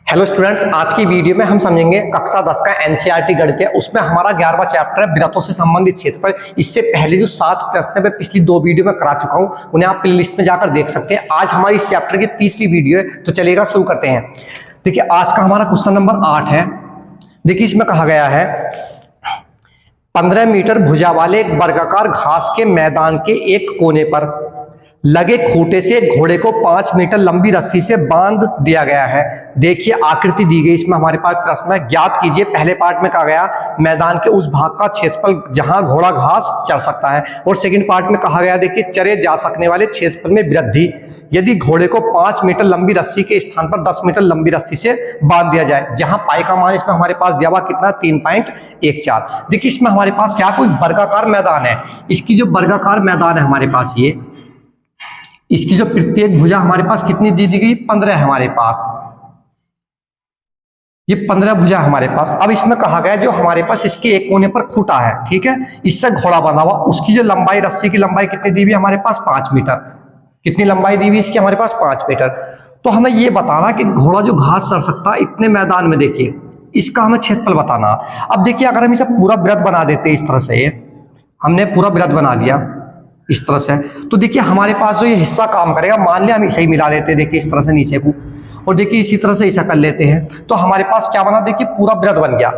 Hello students, आज की video में हम समझेंगे कक्षा 10 का एनसीईआरटी गणित है। उसमें हमारा 11वां चैप्टर है वृत्तों से संबंधित क्षेत्रफल। इससे पहले जो 7 प्रश्न मैं पिछली 2 वीडियो में करा चुका हूं, उन्हें आप प्लेलिस्ट में जाकर देख सकते हैं। आज हमारी इस चैप्टर की तीसरी वीडियो है, तो चलिएगा शुरू करते हैं। देखिए, आज का हमारा क्वेश्चन नंबर 8 है। देखिए, इसमें कहा गया है 15 मीटर भुजा वाले एक वर्गाकार घास के मैदान के एक कोने पर लगे खूंटे से घोड़े को 5 मीटर लंबी रस्सी से बांध दिया गया है। देखिए, आकृति दी गई, इसमें हमारे पास प्रश्न है, ज्ञात कीजिए। पहले पार्ट में कहा गया मैदान के उस भाग का क्षेत्रफल जहां घोड़ा घास चर सकता है, और सेकंड पार्ट में कहा गया देखिए चरे जा सकने वाले क्षेत्रफल में वृद्धि यदि घोड़े को 5 मीटर लंबी रस्सी के स्थान पर 10 मीटर लंबी रस्सी से बांध दिया जाए, जहां पाई का मान इसमें हमारे पास दिया हुआ कितना 3.14। देखिए, इसमें हमारे पास क्या कोई वर्गाकार मैदान है। इसकी जो वर्गाकार मैदान है हमारे पास, ये इसकी जो प्रत्येक भुजा हमारे पास कितनी दी गई, 15 है हमारे पास। ये 15 भुजा हमारे पास। अब इसमें कहा गया जो हमारे पास इसके एक कोने पर खूंटा है, ठीक है, इससे घोड़ा बना हुआ, उसकी जो लंबाई, रस्सी की लंबाई कितनी दी हुई हमारे पास 5 मीटर। कितनी लंबाई दी हुई इसकी हमारे पास 5 मीटर। तो हमें ये बताना कि घोड़ा जो घास चर सकता है इतने मैदान में, देखिए इसका हमें क्षेत्रफल बताना। अब देखिए, अगर हम इसे पूरा वृत्त बना देते इस तरह से, हमने पूरा वृत्त बना लिया इस तरह से, तो देखिए हमारे पास जो ये हिस्सा काम करेगा, मान लिया हम इसे ही मिला लेते हैं, देखिए इस तरह से नीचे को, और देखिए इसी तरह से ऐसा कर लेते हैं, तो हमारे पास क्या बना, देखिए पूरा वृत्त बन गया।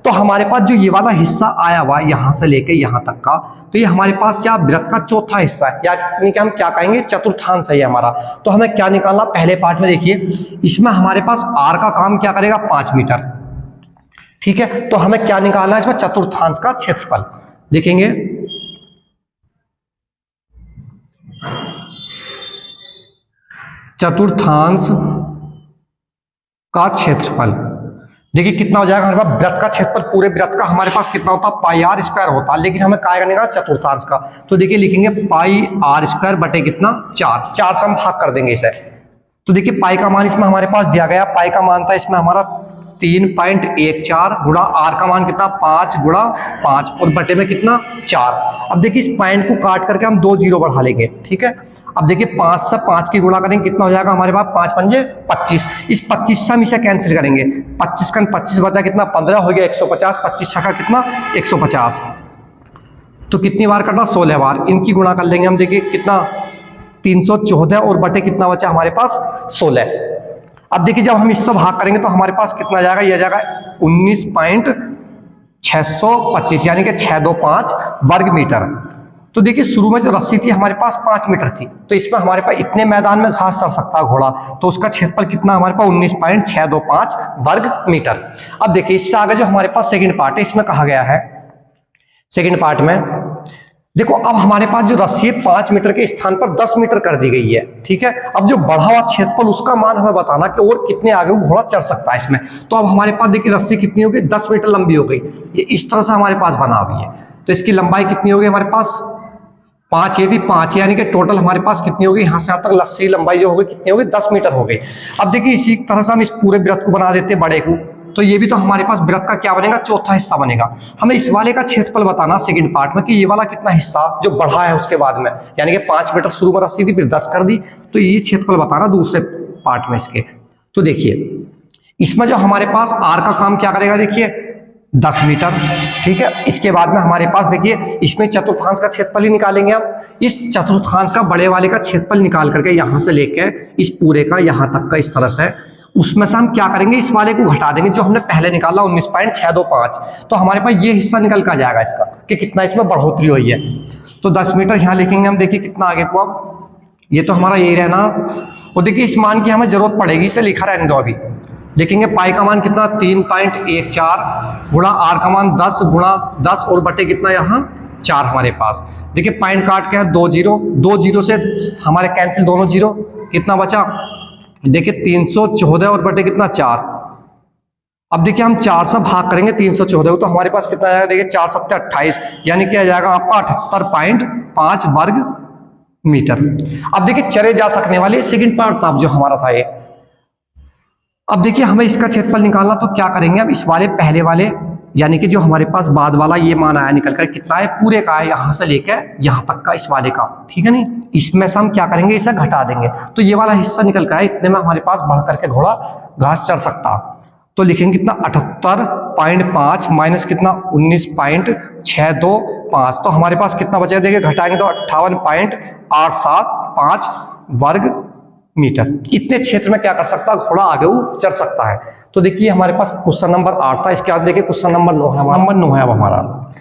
तो हमारे पास जो ये वाला हिस्सा आया हुआ यहां से लेके यहां तक का, तो ये हमारे पास क्या वृत्त का चौथा हिस्सा है, यानी कि हम क्या कहेंगे चतुर्थांश है हमारा। तो हमें क्या निकालना, पहले पार्ट में देखिए इसमें हमारे पास आर का काम क्या करेगा 5 मीटर, ठीक है। तो हमें क्या निकालना है इसमें चतुर्थांश का क्षेत्रफल। लिखेंगे चतुर्थांश का क्षेत्रफल। देखिए कितना हो जाएगा हमारे पास, वृत्त का क्षेत्रफल पूरे वृत्त का हमारे पास कितना होता है, पाई आर स्क्वायर होता है, लेकिन हमें क्या करने का चतुर्थांश का। तो देखिए लिखेंगे पाई आर स्क्वायर बटे कितना 4 से हम भाग कर देंगे इसे। तो देखिए पाई का मान इसमें हमारे पास दिया गया, पाई का मान था इसमें हमारा 3.14 गुणा आर का मान कितना 5 गुणा 5 और बटे में कितना 4। अब देखिए इस पॉइंट को काट करके हम 2 जीरो बढ़ा लेंगे, ठीक है। अब देखिए 5 से 5 की गुणा करेंगे, कितना हो जाएगा हमारे पास 5 पंजे 25। इस 25 से हम इसे कैंसिल करेंगे, 25 का 25 बचा कितना 15 हो गया 150, 25 का कितना 150। तो कितनी बार करना 16 बार, इनकी गुणा कर लेंगे हम, देखिए कितना 314 और बटे कितना बचा हमारे पास 16। अब देखिए जब हम इससे भाग करेंगे तो हमारे पास कितना जाएगा, यह जाएगा 19.625 यानी कि 625 वर्ग मीटर। तो देखिए शुरू में जो रस्सी थी हमारे पास 5 मीटर थी, तो इसमें हमारे पास इतने मैदान में घास चर सकता है घोड़ा, तो उसका क्षेत्रफल कितना हमारे पास 19.625 वर्ग मीटर। अब देखिए इससे आगे जो हमारे पास सेकंड पार्ट है, इसमें कहा गया है सेकंड पार्ट में, देखो अब हमारे पास जो रस्सी है 5 मीटर के स्थान पर 10 मीटर कर दी गई है, ठीक है। अब जो बढ़ा हुआ क्षेत्रफल उसका मान हमें बताना कि और कितने आगे घोड़ा चढ़ सकता है इसमें। तो अब हमारे पास देखिए रस्सी कितनी होगी 10 मीटर लंबी हो गई, ये इस तरह से हमारे पास बना हुई है। तो इसकी लंबाई कितनी होगी हमारे पास 5, ये थी 5, यानी कि टोटल हमारे पास कितनी होगी, यहाँ से यहाँ तक रस्सी लंबाई जो होगी कितनी होगी 10 मीटर हो गई। अब देखिए इसी तरह से हम इस पूरे वृत्त को बना देते हैं बड़े को, तो ये भी तो हमारे पास वृत्त का क्या बनेगा चौथा हिस्सा बनेगा। हमें इस वाले का क्षेत्रफल बताना सेकंड पार्ट में कि ये वाला कितना हिस्सा जो बढ़ा है उसके बाद में, यानी कि 5 मीटर शुरू में रस्सी थी फिर 10 कर दी, तो ये क्षेत्रफल बताना दूसरे पार्ट में इसके। तो देखिए इसमें जो हमारे पास आर का काम क्या करेगा, देखिए 10 मीटर, ठीक है। इसके बाद में हमारे पास देखिए इसमें चतुर्थांश का क्षेत्रफल ही निकालेंगे हम। इस चतुर्थांश का बड़े वाले का क्षेत्रफल निकाल करके यहां से लेके इस पूरे का यहां तक का इस तरह से, उसमें से हम क्या करेंगे इस वाले को घटा देंगे जो हमने पहले निकाला 19.625। तो हमारे पास ये हिस्सा निकल कर जाएगा इसका कि कितना इसमें बढ़ोतरी हुई है। तो 10 मीटर यहाँ लिखेंगे हम, देखिए कितना आगे को, अब ये तो हमारा यही रहना। और देखिए इस मान की हमें जरूरत पड़ेगी, इसे लिखा रहने दो अभी। लिखेंगे पाई का मान कितना 3.14 गुणा आर का मान 10 गुणा 10 और बटे कितना यहाँ 4 हमारे पास। देखिए पॉइंट काट के है 2 जीरो से हमारे कैंसिल दोनों जीरो, कितना बचा देखिए 314 और बटे कितना 4। अब देखिए हम 4 से भाग करेंगे 314 तो हमारे पास कितना आएगा, देखिए 4 7 28, यानी क्या जाएगा आपका 78.5 वर्ग मीटर। अब देखिए चरे जा सकने वाले सेकंड पार्ट था जो हमारा था ये। अब देखिए हमें इसका क्षेत्रफल निकालना, तो क्या करेंगे अब इस वाले पहले वाले यानी कि जो हमारे पास बाद वाला ये मान आया निकल कर कितना है, पूरे का है, यहाँ से लेकर यहाँ तक का इस वाले का, ठीक है नहीं। इसमें से हम क्या करेंगे, इसे घटा देंगे, तो ये वाला हिस्सा निकल कर है, इतने में हमारे पास बढ़ करके घोड़ा घास चल सकता। तो लिखेंगे कितना 78.5 माइनस कितना 19.625, तो हमारे पास कितना बचेगा, देखिए घटाएंगे तो 58.875 वर्ग मीटर। इतने क्षेत्र में क्या कर सकता है, घोड़ा आगे चल सकता है। तो देखिए हमारे पास क्वेश्चन नंबर 8 था, इसके बाद देखिए क्वेश्चन नंबर 9 है। नंबर 9 है अब हमारा,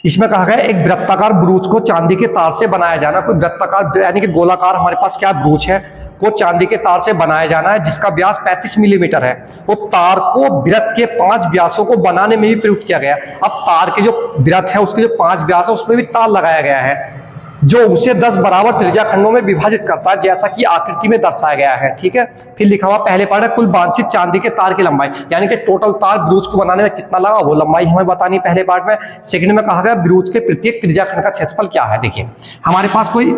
इसमें कहा गया एक वृत्ताकार ब्रूच को चांदी के तार से बनाया जाना। कोई वृत्ताकार यानी कि गोलाकार हमारे पास क्या ब्रूच है को चांदी के तार से बनाया जाना है, जिसका व्यास 35 मिलीमीटर है। वो तार को वृत्त के 5 व्यासों को बनाने में भी प्रयुक्त किया गया। अब तार के जो वृत्त है उसके जो 5 व्यास है उसमें भी तार लगाया गया है, जो उसे 10 बराबर त्रिज्या खंडों में विभाजित करता है, जैसा कि आकृति में दर्शाया गया है, ठीक है। फिर लिखा हुआ पहले पार्ट है, कुल वांछित चांदी के तार की लंबाई, यानी कि टोटल तार ब्रूच को बनाने में कितना लगा वो लंबाई हमें बतानी पहले पार्ट में। सेकंड में कहा गया ब्रूच के प्रत्येक त्रिज्या खंड का क्षेत्रफल क्या है। देखिए हमारे पास कोई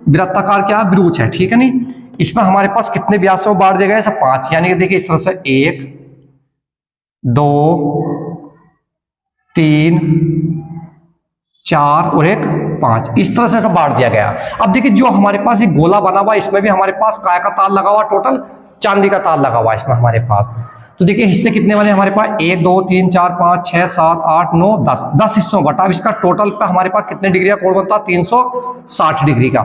वृत्ताकार क्या है, ब्रूच है, ठीक है नहीं। इसमें हमारे पास कितने व्यासों को बांट दिया गया है, सब 5, यानी कि देखिए इस तरह से 1 2 3 4 और 1 5, इस तरह से सब बांट दिया गया। अब देखिए जो हमारे पास एक गोला बना हुआ, इसमें भी हमारे पास काय का तार लगा हुआ, टोटल चांदी का तार लगा हुआ इसमें हमारे पास। तो देखिए हिस्से कितने वाले हमारे पास, 1 2 3 4 5 6 7 8 9 10 हिस्सों बटा। अब इसका टोटल पे हमारे पास कितने डिग्री का कोण बनता है, 360 डिग्री का।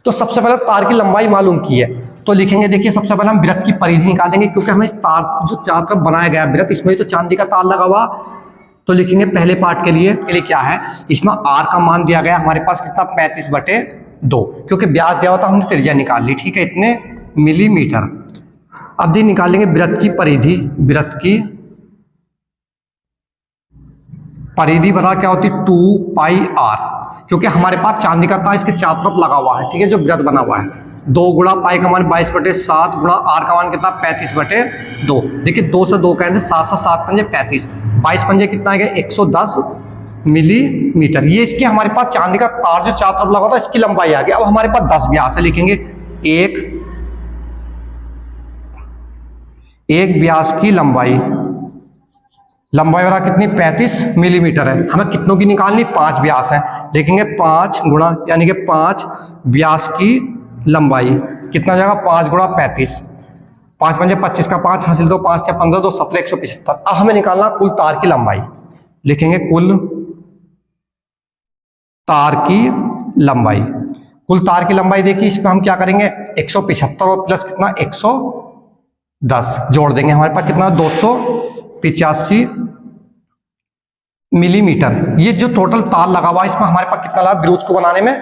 तो सबसे पहले तार की लंबाई मालूम की है, तो लिखेंगे देखिए सबसे पहले हम वृत्त की परिधि निकालेंगे, क्योंकि हमें इस तार जो चार तरफ बनाया गया वृत्त, इसमें तो चांदी का तार लगा हुआ। तो लिखेंगे पहले पार्ट के लिए क्या है, इसमें आर का मान दिया गया हमारे पास कितना 35/2, क्योंकि व्यास दिया हुआ था हमने त्रिज्या निकाल ली, ठीक है, इतने मिलीमीटर। अब दी निकालेंगे वृत्त की परिधि, वृत्त की परिधि बराबर क्या होती है 2πr, क्योंकि हमारे पास चांदी का तार इसके चारों तरफ लगा हुआ है, ठीक है, जो वृत्त बना हुआ है। 2 गुणा पाई का मान 22/7 गुणा आर का मान कितना 35/2। देखिए 2 से 2 कैंसिल, 7 से 7 पंजे 35, 22 पंजे कितना आ गया 110 मिलीमीटर। ये इसके हमारे पास चांदी का तार जो चारों तरफ लगा था इसकी लंबाई आ गई। अब हमारे पास 10 व्यास है, लिखेंगे एक व्यास की लंबाई वाला कितनी 35 मिलीमीटर है। हमें कितनों की निकालनी, 5 व्यास है, देखेंगे 5 गुणा यानी कि 5 व्यास की लंबाई कितना जाएगा 5 गुणा 35, 5 पंजे 25 का 5 हासिल 2 5 से 15 2 17 175। अब हमें निकालना कुल तार की लंबाई, लिखेंगे कुल तार की लंबाई। कुल तार की लंबाई देखिए इसमें हम क्या करेंगे 175 और प्लस कितना 110 जोड़ देंगे, हमारे पास कितना 285 मिलीमीटर। ये जो टोटल तार लगा हुआ है इसमें हमारे पास कितना लगा ब्रूच को बनाने में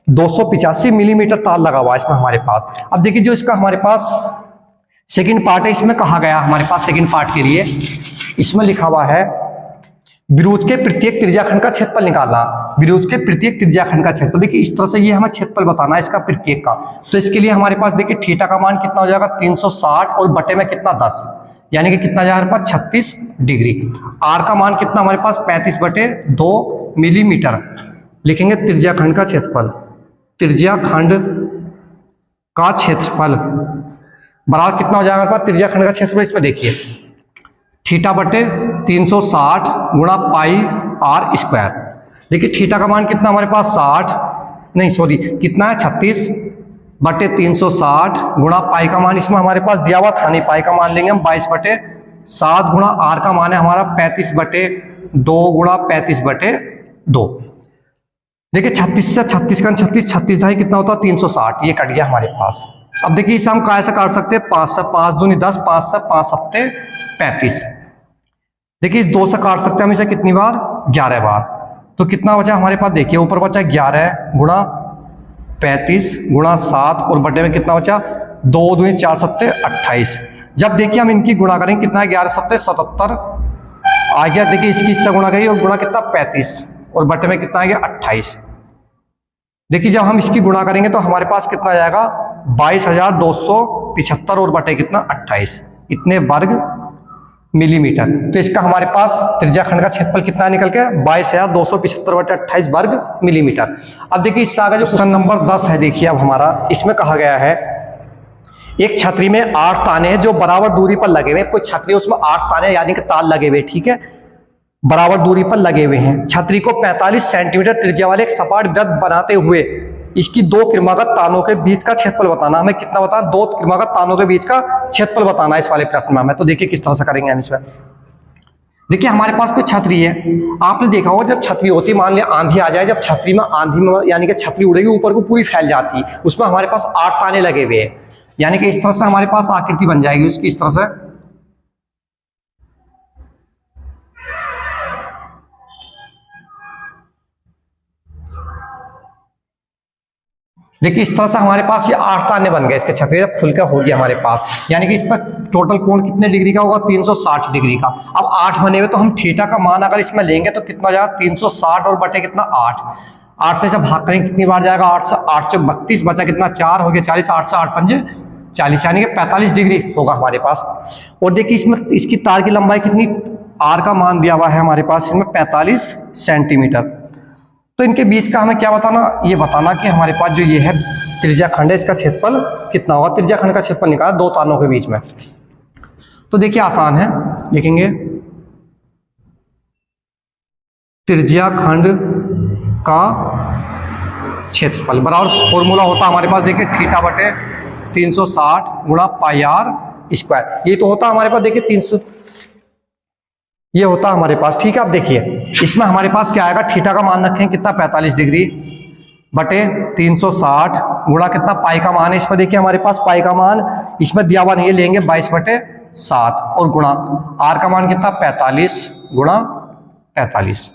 285 मिलीमीटर तार लगा हुआ है इसमें हमारे पास। अब देखिए जो इसका हमारे पास सेकंड पार्ट है, इसमें कहा गया हमारे पास सेकंड पार्ट के लिए इसमें लिखा हुआ है ब्रूच के प्रत्येक त्रिज्याखंड का क्षेत्रफल निकालना। ब्रूच के प्रत्येक त्रिज्याखंड का क्षेत्रफल, देखिए इस तरह से ये हमें क्षेत्रफल बताना है इसका प्रत्येक का। तो इसके लिए हमारे पास देखिए थीटा का मान कितना हो जाएगा 360 और बटे में कितना 10, यानी कि कितना जाएगा हमारे पास 36 डिग्री। आर का मान कितना हमारे पास 35/2 मिलीमीटर। लिखेंगे त्रिज्याखंड का क्षेत्रफल, त्रिज्याखंड का क्षेत्रफल बराबर कितना हो जाएगा हमारे पास त्रिज्याखंड का क्षेत्रफल। इसमें देखिए थीटा बटे 360 गुणा पाई आर स्क्वायर। देखिए थीटा का मान कितना हमारे पास 36 बटे 360 गुणा पाई का मान इसमें हमारे पास दिया हुआ था नहीं, पाई का मान लेंगे हम 22/7 गुणा आर का मान है हमारा 35/2 गुणा 35/2। देखिए 36 से 36 का 36 धाई कितना होता है 360, ये कट गया हमारे पास। अब देखिए इसे हम कैसे काट सकते हैं 5 से 5 दूनी 10, 5 से 5 सत्ते 35। देखिए इस 2 से काट सकते हैं हम इसे कितनी बार 11 बार। तो कितना बचा हमारे पास, देखिए ऊपर बचा 11 गुणा 35 गुणा 7 और बटे में कितना बचा 2 दूनी 4 सत्ते 28। जब देखिए हम इनकी गुणा करेंगे कितना है 11 सत्ते 77 आ गया। देखिए इसकी इससे गुणा करिए और गुणा कितना 35 और बटे में कितना आ गया 28। देखिए जब हम इसकी गुणा करेंगे तो हमारे पास कितना आ जाएगा 22,275 और बटे कितना 28, इतने वर्ग मिलीमीटर। तो इसका हमारे पास त्रिज्याखंड का क्षेत्रफल कितना निकल के 22,275/28 वर्ग मिलीमीटर। अब देखिए इससे आगे जो क्वेश्चन नंबर 10 है, देखिए अब हमारा इसमें कहा गया है एक छतरी में 8 ताने हैं जो बराबर दूरी पर लगे हुए। कोई छतरी उसमें 8 ताने यानी कि तार लगे हुए, ठीक है, बराबर दूरी पर लगे हुए हैं। छतरी को 45 सेंटीमीटर त्रिज्या वाले एक सपाट वृत्त बनाते हुए इसकी दो क्रमागत तानों के बीच का क्षेत्रफल बताना। हमें कितना बताना? दो क्रमागत तानों के बीच का क्षेत्रफल बताना है इस वाले प्रश्न में हमें। तो देखिए किस तरह से करेंगे हम इसमें। देखिए हमारे पास कोई छतरी है, आपने देखा होगा जब छतरी होती है, मान लिया आंधी आ जाए, जब छतरी में आंधी में यानी कि छतरी उड़ेगी ऊपर को पूरी फैल जाती है, उसमें हमारे पास 8 ताने लगे हुए हैं, यानी कि इस तरह से हमारे पास आकृति बन जाएगी उसकी इस तरह से। देखिए इस तरह से हमारे पास ये 8 ताने बन गए इसके छतरी जब खुलकर होगी हमारे पास, यानी कि इस पर टोटल कोण कितने डिग्री का होगा? 360 डिग्री का। अब 8 बने हुए तो हम थीटा का मान अगर इसमें लेंगे तो कितना जाएगा? 360 और बटे कितना? 8। 8 से जब भाग करेंगे कितनी बार जाएगा? 8 से 8 चौक 32, बचा कितना? 4 हो गया 40, 8 से 8 पंजे 40, यानी कि 45 डिग्री होगा हमारे पास। और देखिए इसमें इसकी तार की लंबाई कितनी? आर का मान दिया हुआ है हमारे पास इसमें 45 सेंटीमीटर। तो इनके बीच का हमें क्या बताना? ये बताना कि हमारे पास जो ये है त्रिज्या खंड है, इसका क्षेत्रफल कितना होगा? त्रिज्या खंड का क्षेत्रफल निकाला दो तानों के बीच में। तो देखिए आसान है, लिखेंगे त्रिज्या खंड का क्षेत्रफल बराबर फॉर्मूला होता हमारे पास, देखिए थीटा बटे 360 गुणा पाई आर स्क्वायर। ये तो होता हमारे पास, देखिए 300 ये होता हमारे पास, ठीक है। अब देखिए इसमें हमारे पास क्या आएगा? थीटा का मान रखें कितना? 45 डिग्री बटे 360 गुणा कितना? पाई का मान है इसमें, देखिए हमारे पास पाई का मान इसमें दिया हुआ नहीं है, लेंगे 22 बटे 7 और गुणा आर का मान कितना? 45 गुणा 45।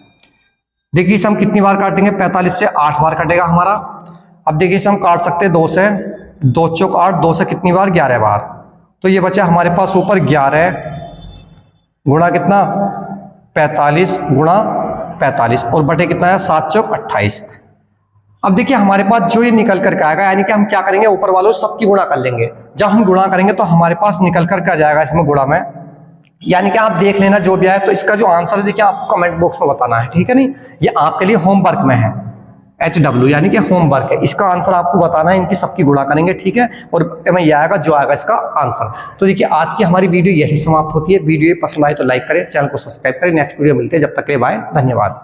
देखिए इसे हम कितनी बार काटेंगे? 45 से 8 बार कटेगा हमारा। अब देखिए इसे हम काट सकते हैं 2 से, 2 चौक 8, 2 से कितनी बार? 11 बार। तो ये बचा हमारे पास ऊपर 11 गुणा कितना? 45 गुणा 45 और बटे कितना है? 7 चौक 28। अब देखिए हमारे पास जो ये निकल करके आएगा, यानी कि हम क्या करेंगे? ऊपर वालों सबकी गुणा कर लेंगे। जब हम गुणा करेंगे तो हमारे पास निकल करके आ जाएगा इसमें गुणा में, यानी कि आप देख लेना जो भी आए। तो इसका जो आंसर है देखिए आपको कमेंट बॉक्स में बताना है, ठीक है नहीं? ये आपके लिए होमवर्क में है, HW यानी कि होमवर्क है। इसका आंसर आपको बताना है, इनकी सबकी गुणा करेंगे, ठीक है। और में ये आएगा जो आएगा इसका आंसर। तो देखिए आज की हमारी वीडियो यही समाप्त होती है। वीडियो पसंद आए तो लाइक करें, चैनल को सब्सक्राइब करें। नेक्स्ट वीडियो मिलते हैं, जब तक के लिए बाय, धन्यवाद।